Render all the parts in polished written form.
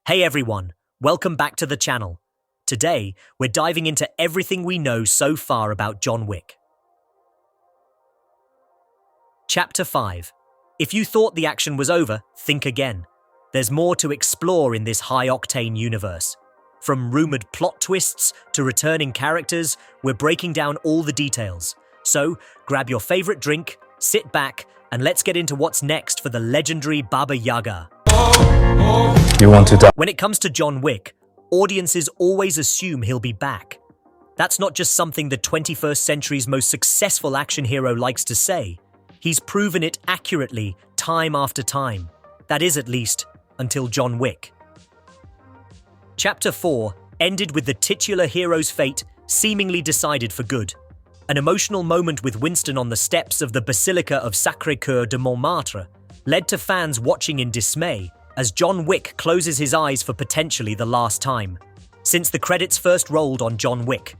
Hey everyone, welcome back to the channel. Today, we're diving into everything we know so far about John Wick. Chapter 5. If you thought the action was over, think again. There's more to explore in this high-octane universe. From rumored plot twists to returning characters, we're breaking down all the details. So, grab your favorite drink, sit back, and let's get into what's next for the legendary Baba Yaga. You want to die? When it comes to John Wick, audiences always assume he'll be back. That's not just something the 21st century's most successful action hero likes to say. He's proven it accurately, time after time. That is, at least, until John Wick. Chapter 4 ended with the titular hero's fate seemingly decided for good. An emotional moment with Winston on the steps of the Basilica of Sacré-Cœur de Montmartre led to fans watching in dismay as John Wick closes his eyes for potentially the last time, since the credits first rolled on John Wick.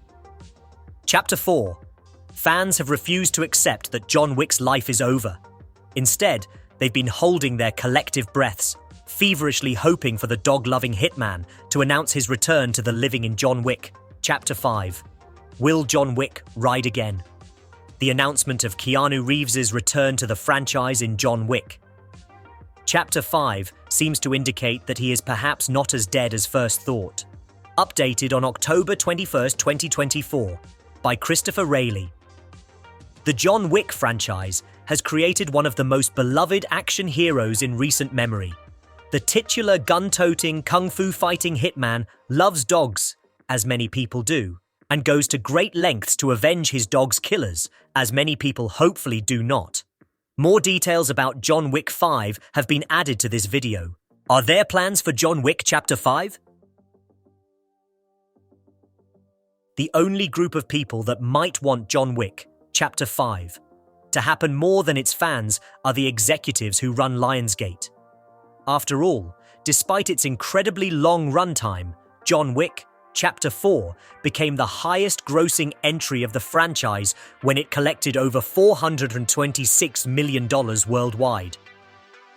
Chapter 4. Fans have refused to accept that John Wick's life is over. Instead, they've been holding their collective breaths, feverishly hoping for the dog-loving hitman to announce his return to the living in John Wick. Chapter 5. Will John Wick ride again? The announcement of Keanu Reeves' return to the franchise in John Wick. Chapter 5 seems to indicate that he is perhaps not as dead as first thought. Updated on October 21, 2024, by Christopher Rayleigh. The John Wick franchise has created one of the most beloved action heroes in recent memory. The titular gun-toting, kung-fu fighting hitman loves dogs, as many people do, and goes to great lengths to avenge his dog's killers, as many people hopefully do not. More details about John Wick 5 have been added to this video. Are there plans for John Wick Chapter 5? The only group of people that might want John Wick Chapter 5 to happen more than its fans are the executives who run Lionsgate. After all, despite its incredibly long runtime, John Wick Chapter 4 became the highest-grossing entry of the franchise when it collected over $426 million worldwide.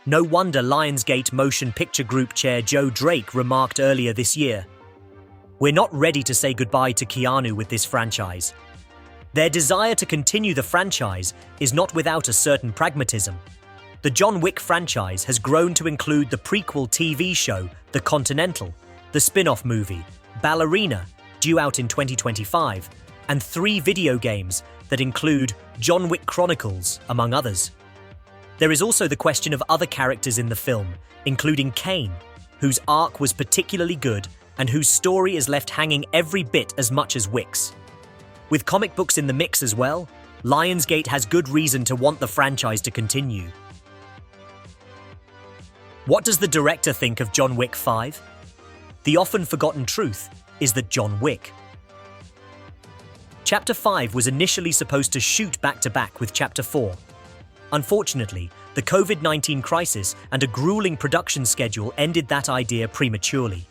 No wonder Lionsgate Motion Picture Group Chair Joe Drake remarked earlier this year, "We're not ready to say goodbye to Keanu with this franchise." Their desire to continue the franchise is not without a certain pragmatism. The John Wick franchise has grown to include the prequel TV show, The Continental, the spin-off movie, Ballerina, due out in 2025, and 3 video games that include John Wick Chronicles, among others. There is also the question of other characters in the film, including Kane, whose arc was particularly good and whose story is left hanging every bit as much as Wick's. With comic books in the mix as well, Lionsgate has good reason to want the franchise to continue. What does the director think of John Wick 5? The often forgotten truth is that John Wick. Chapter 5 was initially supposed to shoot back-to-back with Chapter 4. Unfortunately, the COVID-19 crisis and a grueling production schedule ended that idea prematurely.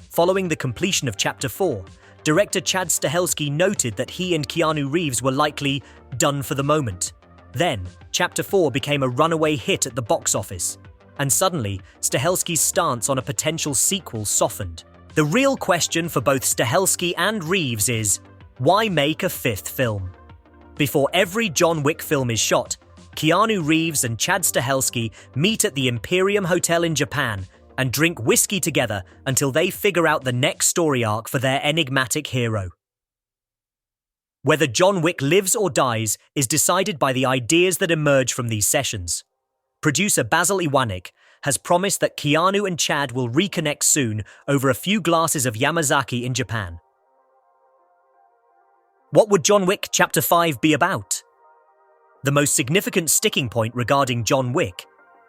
Following the completion of Chapter 4, director Chad Stahelski noted that he and Keanu Reeves were likely done for the moment. Then, Chapter 4 became a runaway hit at the box office. And suddenly, Stahelski's stance on a potential sequel softened. The real question for both Stahelski and Reeves is, why make a 5th film? Before every John Wick film is shot, Keanu Reeves and Chad Stahelski meet at the Imperium Hotel in Japan and drink whiskey together until they figure out the next story arc for their enigmatic hero. Whether John Wick lives or dies is decided by the ideas that emerge from these sessions. Producer Basil Iwanek has promised that Keanu and Chad will reconnect soon over a few glasses of Yamazaki in Japan. What would John Wick Chapter 5 be about? The most significant sticking point regarding John Wick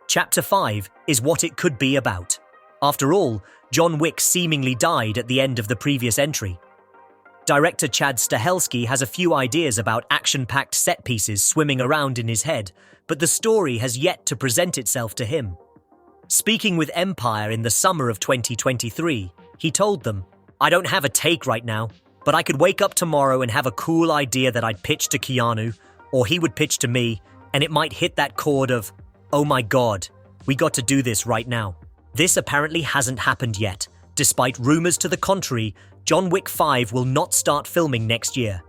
Chapter 5 is what it could be about. After all, John Wick seemingly died at the end of the previous entry. Director Chad Stahelski has a few ideas about action-packed set pieces swimming around in his head, but the story has yet to present itself to him. Speaking with Empire in the summer of 2023, he told them, "I don't have a take right now, but I could wake up tomorrow and have a cool idea that I'd pitch to Keanu, or he would pitch to me, and it might hit that chord of, oh my god, we got to do this right now." This apparently hasn't happened yet. Despite rumors to the contrary, John Wick 5 will not start filming next year.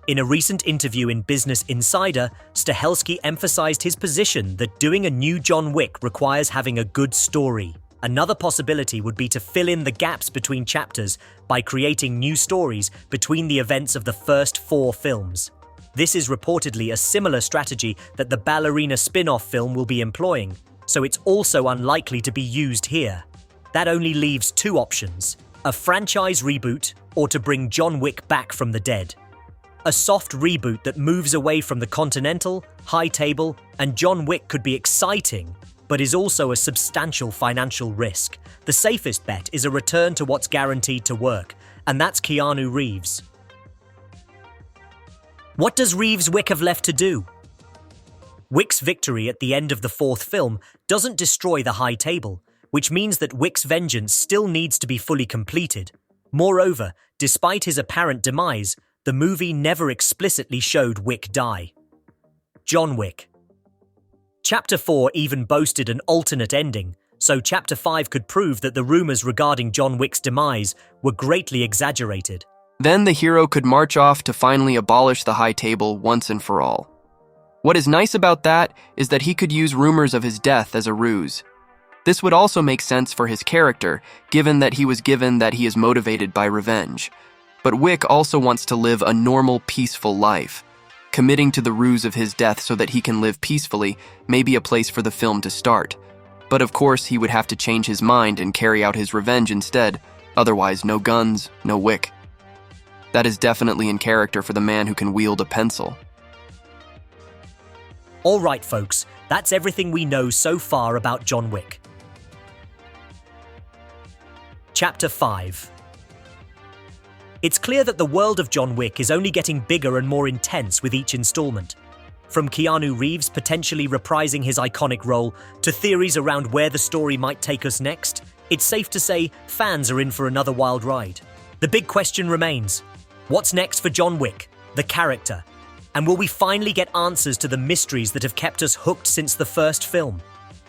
In a recent interview in Business Insider, Stahelski emphasized his position that doing a new John Wick requires having a good story. Another possibility would be to fill in the gaps between chapters by creating new stories between the events of the first 4 films. This is reportedly a similar strategy that the Ballerina spin-off film will be employing, so it's also unlikely to be used here. That only leaves 2 options: a franchise reboot or to bring John Wick back from the dead. A soft reboot that moves away from the Continental, High Table, and John Wick could be exciting, but is also a substantial financial risk. The safest bet is a return to what's guaranteed to work, and that's Keanu Reeves. What does Reeves' Wick have left to do? Wick's victory at the end of the 4th film doesn't destroy the High Table, which means that Wick's vengeance still needs to be fully completed. Moreover, despite his apparent demise, the movie never explicitly showed Wick die. John Wick. Chapter 4 even boasted an alternate ending, so Chapter 5 could prove that the rumors regarding John Wick's demise were greatly exaggerated. Then the hero could march off to finally abolish the High Table once and for all. What is nice about that is that he could use rumors of his death as a ruse. This would also make sense for his character, given that he is motivated by revenge. But Wick also wants to live a normal, peaceful life. Committing to the ruse of his death so that he can live peacefully may be a place for the film to start. But of course, he would have to change his mind and carry out his revenge instead. Otherwise, no guns, no Wick. That is definitely in character for the man who can wield a pencil. Alright folks, that's everything we know so far about John Wick. Chapter 5. It's clear that the world of John Wick is only getting bigger and more intense with each installment. From Keanu Reeves potentially reprising his iconic role to theories around where the story might take us next, it's safe to say fans are in for another wild ride. The big question remains: what's next for John Wick, the character? And will we finally get answers to the mysteries that have kept us hooked since the first film?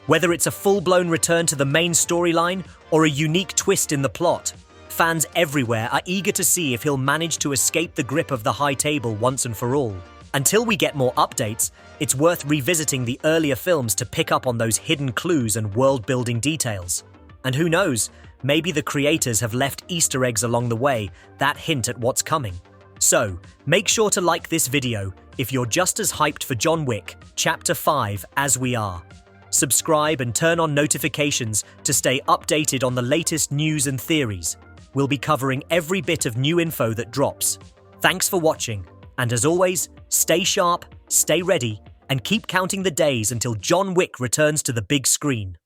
Whether it's a full-blown return to the main storyline or a unique twist in the plot, fans everywhere are eager to see if he'll manage to escape the grip of the High Table once and for all. Until we get more updates, it's worth revisiting the earlier films to pick up on those hidden clues and world-building details. And who knows, maybe the creators have left Easter eggs along the way that hint at what's coming. So, make sure to like this video if you're just as hyped for John Wick Chapter 5 as we are. Subscribe and turn on notifications to stay updated on the latest news and theories. We'll be covering every bit of new info that drops. Thanks for watching, and as always, stay sharp, stay ready, and keep counting the days until John Wick returns to the big screen.